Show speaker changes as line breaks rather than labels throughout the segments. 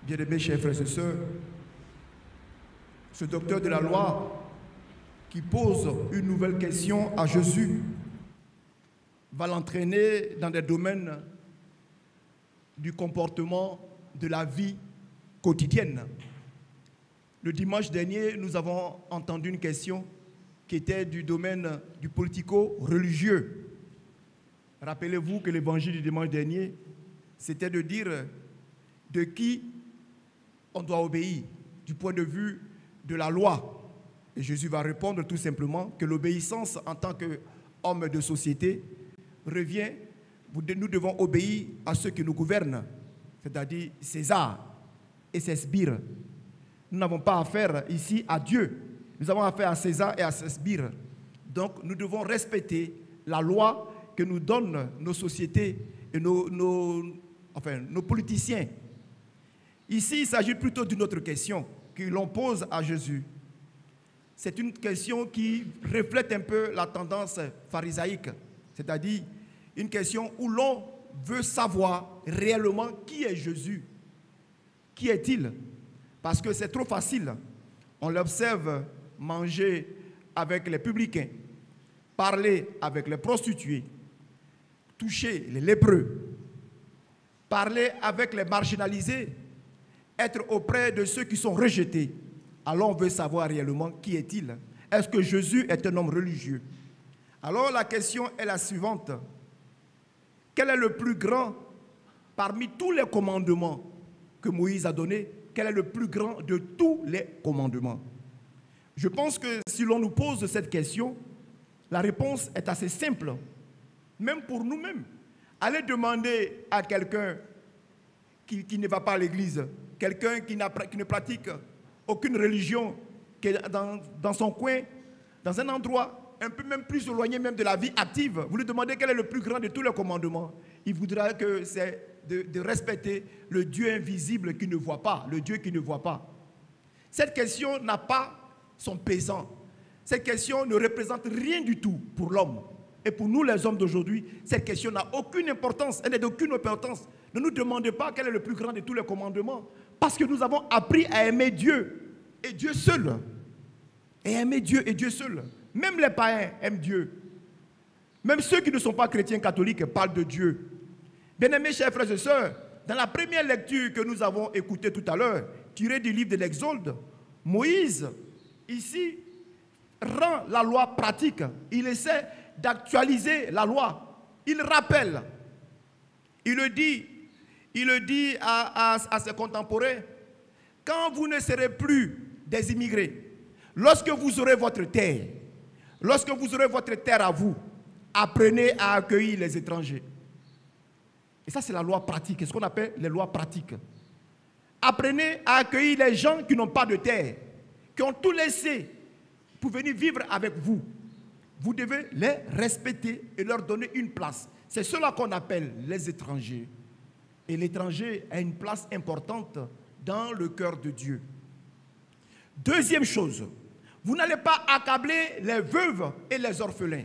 Bien-aimés chers frères et sœurs, ce docteur de la loi qui pose une nouvelle question à Jésus va l'entraîner dans des domaines du comportement de la vie quotidienne. Le dimanche dernier, nous avons entendu une question qui était du domaine du politico-religieux. Rappelez-vous que l'évangile du dimanche dernier, c'était de dire de qui on doit obéir du point de vue de la loi. Et Jésus va répondre tout simplement que l'obéissance en tant qu'homme de société revient, nous devons obéir à ceux qui nous gouvernent, c'est-à-dire César et ses sbires. Nous n'avons pas affaire ici à Dieu, nous avons affaire à César et à ses sbires. Donc nous devons respecter la loi que nous donnent nos sociétés et nos politiciens. Ici, il s'agit plutôt d'une autre question que l'on pose à Jésus. C'est une question qui reflète un peu la tendance pharisaïque, c'est-à-dire une question où l'on veut savoir réellement qui est Jésus. Qui est-il? Parce que c'est trop facile. On l'observe manger avec les publicains, parler avec les prostituées, toucher les lépreux, parler avec les marginalisés, être auprès de ceux qui sont rejetés. Alors on veut savoir réellement qui est-il. Est-ce que Jésus est un homme religieux? Alors la question est la suivante. Quel est le plus grand parmi tous les commandements que Moïse a donnés? Quel est le plus grand de tous les commandements? Je pense que si l'on nous pose cette question, la réponse est assez simple, même pour nous-mêmes. Allez demander à quelqu'un qui ne va pas à l'église, quelqu'un qui ne pratique aucune religion, qui est dans son coin, dans un endroit un peu même plus éloigné même de la vie active, vous lui demandez quel est le plus grand de tous les commandements, il voudra que c'est de respecter le Dieu invisible qui ne voit pas, le Dieu qui ne voit pas. Cette question n'a pas son pesant. Cette question ne représente rien du tout pour l'homme. Et pour nous les hommes d'aujourd'hui, cette question n'a aucune importance, elle n'est d'aucune importance. Ne nous demandez pas quel est le plus grand de tous les commandements, parce que nous avons appris à aimer Dieu et Dieu seul. Et aimer Dieu et Dieu seul. Même les païens aiment Dieu. Même ceux qui ne sont pas chrétiens catholiques parlent de Dieu. Bien-aimés chers frères et sœurs, dans la première lecture que nous avons écoutée tout à l'heure, tirée du livre de l'Exode, Moïse, ici, rend la loi pratique. Il essaie d'actualiser la loi. Il rappelle. Il le dit à ses contemporains. Quand vous ne serez plus des immigrés, lorsque vous aurez votre terre à vous, apprenez à accueillir les étrangers. Et ça, c'est la loi pratique, c'est ce qu'on appelle les lois pratiques. Apprenez à accueillir les gens qui n'ont pas de terre, qui ont tout laissé pour venir vivre avec vous. Vous devez les respecter et leur donner une place. C'est cela qu'on appelle les étrangers. Et l'étranger a une place importante dans le cœur de Dieu. Deuxième chose, vous n'allez pas accabler les veuves et les orphelins.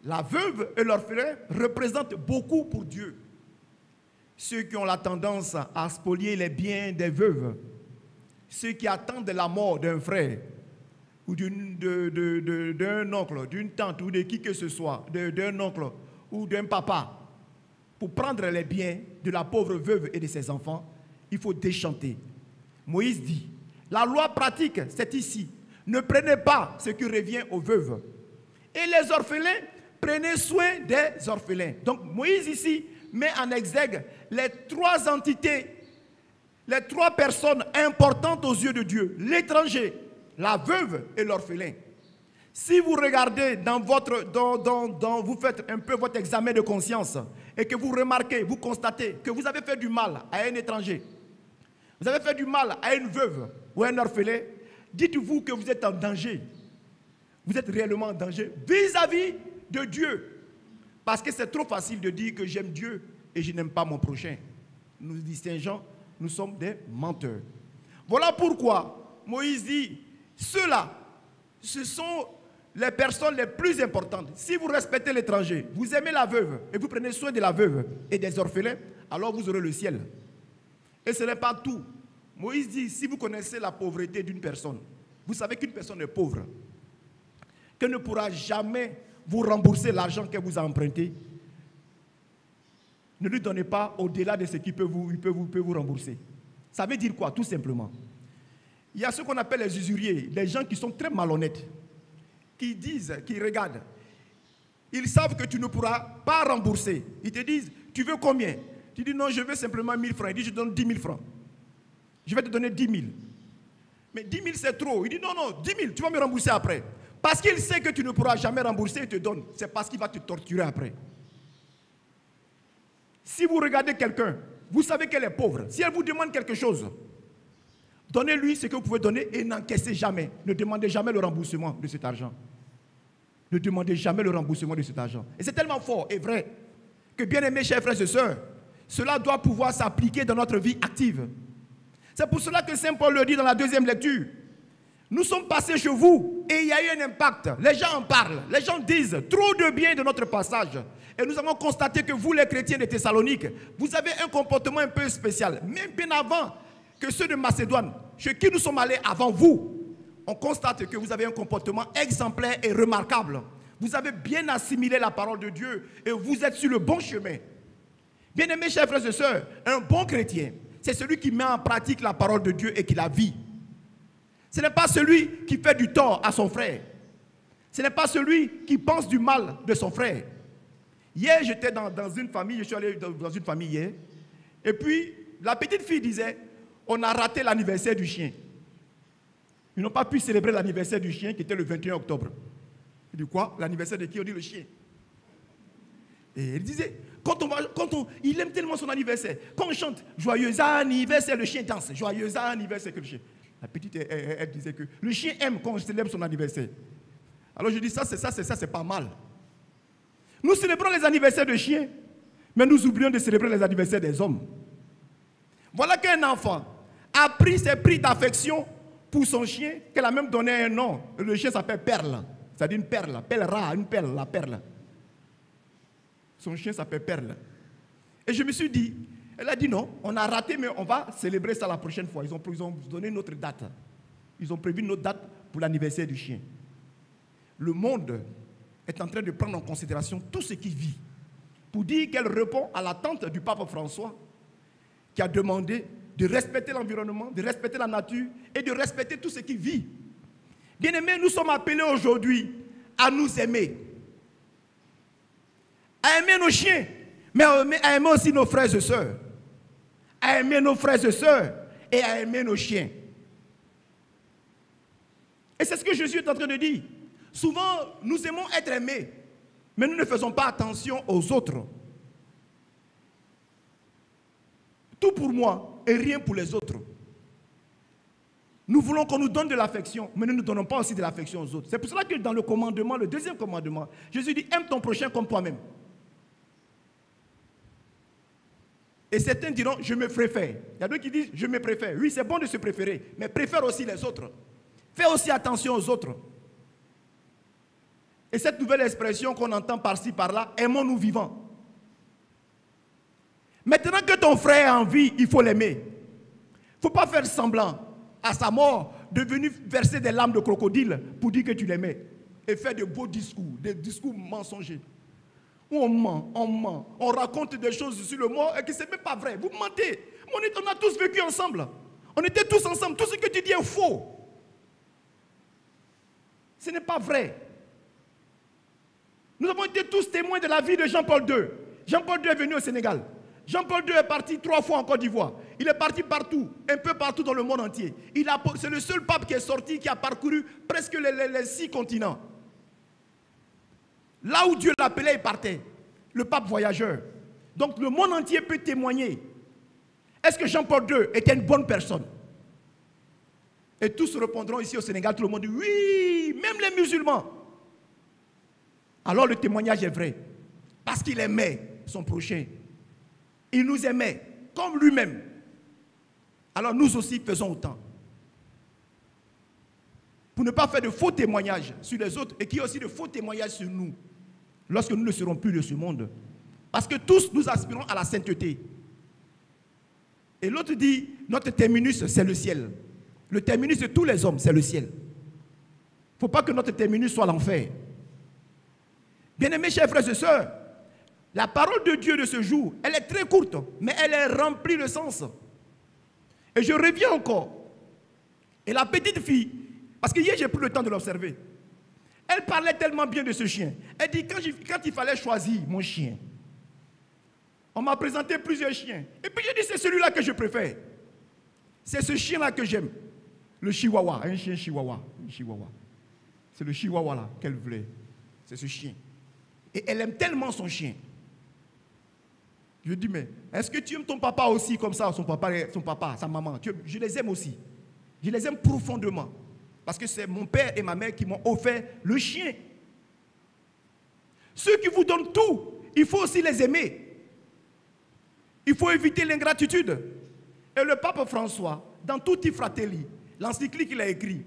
La veuve et l'orphelin représentent beaucoup pour Dieu. Ceux qui ont la tendance à spolier les biens des veuves, ceux qui attendent la mort d'un frère, ou d'un oncle, d'une tante, ou de qui que ce soit, d'un oncle ou d'un papa, pour prendre les biens de la pauvre veuve et de ses enfants, il faut déchanter. Moïse dit, la loi pratique, c'est ici. Ne prenez pas ce qui revient aux veuves. Et les orphelins, prenez soin des orphelins. Donc Moïse ici met en exergue les trois entités, les trois personnes importantes aux yeux de Dieu. L'étranger, la veuve et l'orphelin. Si vous regardez vous faites un peu votre examen de conscience et que vous remarquez, vous constatez que vous avez fait du mal à un étranger, vous avez fait du mal à une veuve ou à un orphelin, dites-vous que vous êtes en danger. Vous êtes réellement en danger vis-à-vis de Dieu. Parce que c'est trop facile de dire que j'aime Dieu et je n'aime pas mon prochain. Nous dit Saint Jean, nous sommes des menteurs. Voilà pourquoi Moïse dit, ceux-là, ce sont les personnes les plus importantes. Si vous respectez l'étranger, vous aimez la veuve et vous prenez soin de la veuve et des orphelins, alors vous aurez le ciel. Et ce n'est pas tout. Moïse dit, si vous connaissez la pauvreté d'une personne, vous savez qu'une personne est pauvre, qu'elle ne pourra jamais vous rembourser l'argent qu'elle vous a emprunté, ne lui donnez pas au-delà de ce qu'il peut vous rembourser. Ça veut dire quoi? Tout simplement. Il y a ce qu'on appelle les usuriers, des gens qui sont très malhonnêtes, qui disent, qui regardent. Ils savent que tu ne pourras pas rembourser. Ils te disent, tu veux combien? Tu dis, non, je veux simplement 1000 francs. Il dit, je te donne 10 000 francs. Je vais te donner 10 000. Mais 10 000, c'est trop. Il dit, non, non, 10 000, tu vas me rembourser après. Parce qu'il sait que tu ne pourras jamais rembourser, il te donne. C'est parce qu'il va te torturer après. Si vous regardez quelqu'un, vous savez qu'elle est pauvre. Si elle vous demande quelque chose, donnez-lui ce que vous pouvez donner et n'encaissez jamais. Ne demandez jamais le remboursement de cet argent. Ne demandez jamais le remboursement de cet argent. Et c'est tellement fort et vrai que, bien aimés chers frères et sœurs, cela doit pouvoir s'appliquer dans notre vie active. C'est pour cela que Saint Paul le dit dans la deuxième lecture. Nous sommes passés chez vous et il y a eu un impact. Les gens en parlent. Les gens disent trop de bien de notre passage. Et nous avons constaté que vous, les chrétiens de Thessalonique, vous avez un comportement un peu spécial. Même bien avant que ceux de Macédoine, chez qui nous sommes allés avant vous, on constate que vous avez un comportement exemplaire et remarquable. Vous avez bien assimilé la parole de Dieu et vous êtes sur le bon chemin. Bien-aimés chers frères et sœurs, un bon chrétien, c'est celui qui met en pratique la parole de Dieu et qui la vit. Ce n'est pas celui qui fait du tort à son frère. Ce n'est pas celui qui pense du mal de son frère. Hier, j'étais dans une famille, je suis allé dans une famille hier, et puis la petite fille disait, on a raté l'anniversaire du chien. Ils n'ont pas pu célébrer l'anniversaire du chien qui était le 21 octobre. Il dit quoi? L'anniversaire de qui? On dit le chien. Et elle disait, il aime tellement son anniversaire. Quand on chante joyeux anniversaire, le chien danse. Joyeux anniversaire que le chien. La petite, elle disait que le chien aime quand on célèbre son anniversaire. Alors je dis, c'est pas mal. Nous célébrons les anniversaires de chiens, mais nous oublions de célébrer les anniversaires des hommes. Voilà qu'un enfant a pris ses prix d'affection pour son chien, qu'elle a même donné un nom. Le chien s'appelle Perle. C'est-à-dire une perle. Perlera, une perle, la perle. Son chien s'appelle Perle. Et je me suis dit, elle a dit non, on a raté, mais on va célébrer ça la prochaine fois. Ils ont donné une autre date. Ils ont prévu une autre date pour l'anniversaire du chien. Le monde est en train de prendre en considération tout ce qui vit pour dire qu'elle répond à l'attente du pape François qui a demandé de respecter l'environnement, de respecter la nature et de respecter tout ce qui vit. Bien-aimés, nous sommes appelés aujourd'hui à nous aimer. À aimer nos chiens, mais à aimer aussi nos frères et sœurs. À aimer nos frères et sœurs et à aimer nos chiens. Et c'est ce que Jésus est en train de dire. Souvent, nous aimons être aimés, mais nous ne faisons pas attention aux autres. Tout pour moi et rien pour les autres. Nous voulons qu'on nous donne de l'affection, mais nous ne donnons pas aussi de l'affection aux autres. C'est pour cela que dans le commandement, le deuxième commandement, Jésus dit, aime ton prochain comme toi-même. Et certains diront, je me préfère. Il y a d'autres qui disent, je me préfère. Oui, c'est bon de se préférer, mais préfère aussi les autres. Fais aussi attention aux autres. Et cette nouvelle expression qu'on entend par-ci, par-là, aimons-nous vivants. Maintenant que ton frère a envie, il faut l'aimer. Il ne faut pas faire semblant à sa mort de venir verser des larmes de crocodile pour dire que tu l'aimais. Et faire de beaux discours, des discours mensongers. Où on raconte des choses sur le mort et que ce n'est même pas vrai. Vous mentez. On a tous vécu ensemble. On était tous ensemble. Tout ce que tu dis est faux. Ce n'est pas vrai. Nous avons été tous témoins de la vie de Jean-Paul II. Jean-Paul II est venu au Sénégal. Jean-Paul II est parti 3 fois en Côte d'Ivoire. Il est parti partout, un peu partout dans le monde entier. C'est le seul pape qui est sorti, qui a parcouru presque les 6 continents. Là où Dieu l'appelait, il partait. Le pape voyageur. Donc le monde entier peut témoigner. Est-ce que Jean-Paul II était une bonne personne? Et tous répondront ici au Sénégal, tout le monde dit oui, même les musulmans. Alors le témoignage est vrai. Parce qu'il aimait son prochain. Il nous aimait comme lui-même. Alors nous aussi faisons autant. Pour ne pas faire de faux témoignages sur les autres et qu'il y ait aussi de faux témoignages sur nous. Lorsque nous ne serons plus de ce monde. Parce que tous nous aspirons à la sainteté. Et l'autre dit, notre terminus, c'est le ciel. Le terminus de tous les hommes, c'est le ciel. Il ne faut pas que notre terminus soit l'enfer. Bien-aimés, chers frères et sœurs, la parole de Dieu de ce jour, elle est très courte, mais elle est remplie de sens. Et je reviens encore. Et la petite fille, parce que hier j'ai pris le temps de l'observer, elle parlait tellement bien de ce chien. Elle dit, quand il fallait choisir mon chien, on m'a présenté plusieurs chiens. Et puis j'ai dit, c'est celui-là que je préfère. C'est ce chien-là que j'aime. Le chihuahua, un chien chihuahua. C'est le chihuahua là qu'elle voulait. C'est ce chien. Et elle aime tellement son chien. Je dis, mais est-ce que tu aimes ton papa aussi comme ça, son papa, sa maman? Je les aime aussi. Je les aime profondément. Parce que c'est mon père et ma mère qui m'ont offert le chien. Ceux qui vous donnent tout, il faut aussi les aimer. Il faut éviter l'ingratitude. Et le pape François, dans Tutti Fratelli, l'encyclique qu'il a écrit,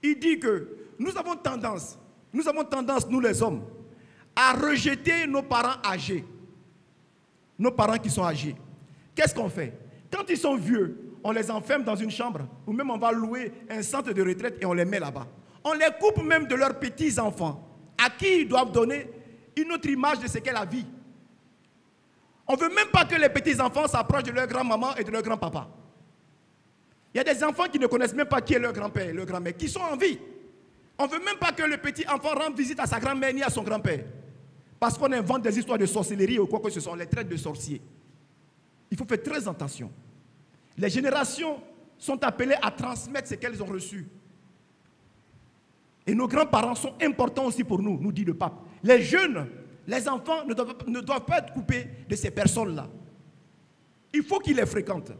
il dit que nous avons tendance, nous les hommes, à rejeter nos parents âgés. Nos parents qui sont âgés. Qu'est-ce qu'on fait? Quand ils sont vieux, on les enferme dans une chambre, ou même on va louer un centre de retraite et on les met là-bas. On les coupe même de leurs petits-enfants, à qui ils doivent donner une autre image de ce qu'est la vie. On ne veut même pas que les petits-enfants s'approchent de leur grand-maman et de leur grand-papa. Il y a des enfants qui ne connaissent même pas qui est leur grand-père et leur grand-mère, qui sont en vie. On ne veut même pas que le petit enfant rende visite à sa grand-mère ni à son grand-père. Parce qu'on invente des histoires de sorcellerie ou quoi que ce soit, on les traite de sorciers. Il faut faire très attention. Les générations sont appelées à transmettre ce qu'elles ont reçu. Et nos grands-parents sont importants aussi pour nous, nous dit le pape. Les jeunes, les enfants ne doivent pas être coupés de ces personnes-là. Il faut qu'ils les fréquentent.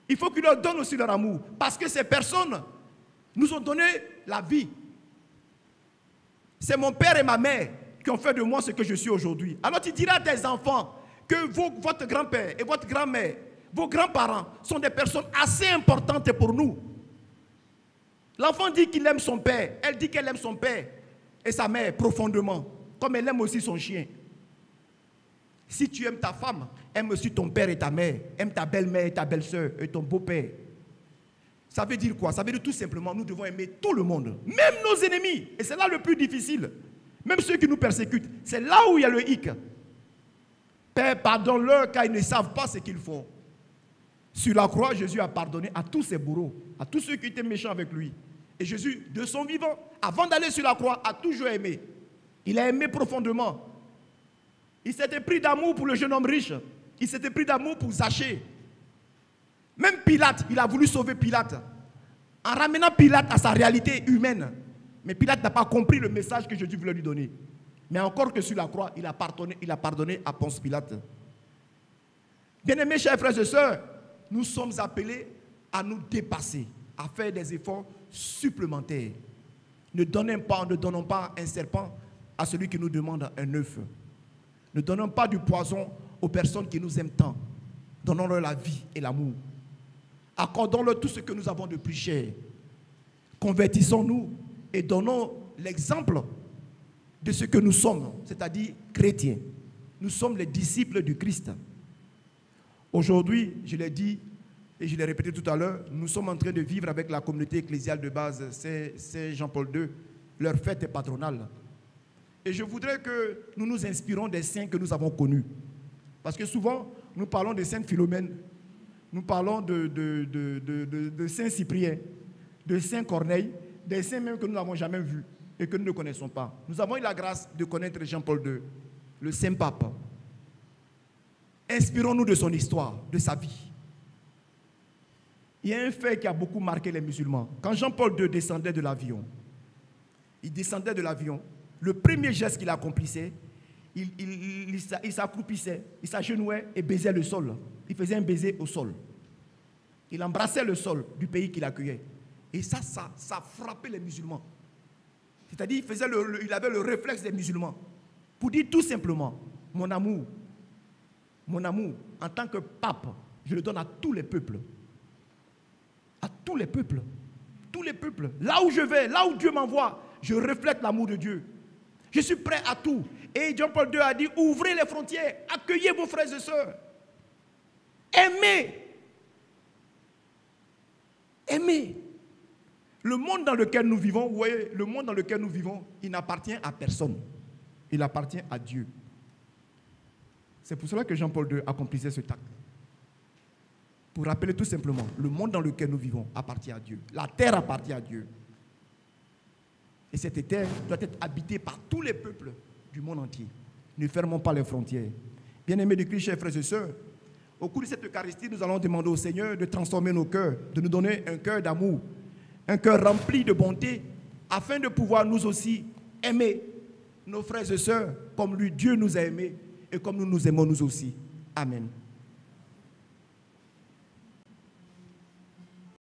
Il faut qu'ils leur donnent aussi leur amour. Parce que ces personnes nous ont donné la vie. C'est mon père et ma mère qui ont fait de moi ce que je suis aujourd'hui. Alors tu diras à tes enfants que votre grand-père et votre grand-mère, vos grands-parents sont des personnes assez importantes pour nous. L'enfant dit qu'il aime son père, elle dit qu'elle aime son père et sa mère profondément, comme elle aime aussi son chien. Si tu aimes ta femme, aime aussi ton père et ta mère, aime ta belle-mère et ta belle-sœur et ton beau-père. Ça veut dire quoi? Ça veut dire tout simplement, nous devons aimer tout le monde, même nos ennemis. Et c'est là le plus difficile. Même ceux qui nous persécutent, c'est là où il y a le hic. Père, pardonne-leur car ils ne savent pas ce qu'ils font. Sur la croix, Jésus a pardonné à tous ses bourreaux, à tous ceux qui étaient méchants avec lui. Et Jésus, de son vivant, avant d'aller sur la croix, a toujours aimé. Il a aimé profondément. Il s'était pris d'amour pour le jeune homme riche. Il s'était pris d'amour pour Zachée. Même Pilate, il a voulu sauver Pilate. En ramenant Pilate à sa réalité humaine. Mais Pilate n'a pas compris le message que Jésus voulait lui donner. Mais encore que sur la croix, il a pardonné à Ponce Pilate. Bien-aimés, chers frères et sœurs, nous sommes appelés à nous dépasser, à faire des efforts supplémentaires. Ne donnons pas un serpent à celui qui nous demande un œuf. Ne donnons pas du poison aux personnes qui nous aiment tant. Donnons-leur la vie et l'amour. Accordons-leur tout ce que nous avons de plus cher. Convertissons-nous et donnons l'exemple de ce que nous sommes, c'est-à-dire chrétiens. Nous sommes les disciples du Christ. Aujourd'hui, je l'ai dit et je l'ai répété tout à l'heure, nous sommes en train de vivre avec la communauté ecclésiale de base, c'est Jean-Paul II, leur fête patronale. Et je voudrais que nous nous inspirons des saints que nous avons connus. Parce que souvent, nous parlons de Sainte Philomène, nous parlons de Saint Cyprien, de Saint Corneille, des saints même que nous n'avons jamais vus et que nous ne connaissons pas. Nous avons eu la grâce de connaître Jean-Paul II, le Saint-Pape. Inspirons-nous de son histoire, de sa vie. Il y a un fait qui a beaucoup marqué les musulmans. Quand Jean-Paul II descendait de l'avion, le premier geste qu'il accomplissait, il s'accroupissait, il s'agenouillait et baisait le sol. Il faisait un baiser au sol. Il embrassait le sol du pays qu'il accueillait. Et ça frappait les musulmans. C'est-à-dire il avait le réflexe des musulmans. Pour dire tout simplement, mon amour, en tant que pape, je le donne à tous les peuples. À tous les peuples. Tous les peuples. Là où je vais, là où Dieu m'envoie, je reflète l'amour de Dieu. Je suis prêt à tout. Et Jean-Paul II a dit, ouvrez les frontières, accueillez vos frères et sœurs. Aimez aimer. Le monde dans lequel nous vivons, vous voyez, le monde dans lequel nous vivons, il n'appartient à personne. Il appartient à Dieu. C'est pour cela que Jean-Paul II accomplissait ce acte. Pour rappeler tout simplement, le monde dans lequel nous vivons appartient à Dieu. La terre appartient à Dieu. Et cette terre doit être habitée par tous les peuples du monde entier. Ne fermons pas les frontières. Bien-aimés de Christ, chers frères et sœurs, au cours de cette Eucharistie, nous allons demander au Seigneur de transformer nos cœurs, de nous donner un cœur d'amour, un cœur rempli de bonté, afin de pouvoir nous aussi aimer nos frères et sœurs comme lui, Dieu nous a aimés et comme nous nous aimons nous aussi. Amen.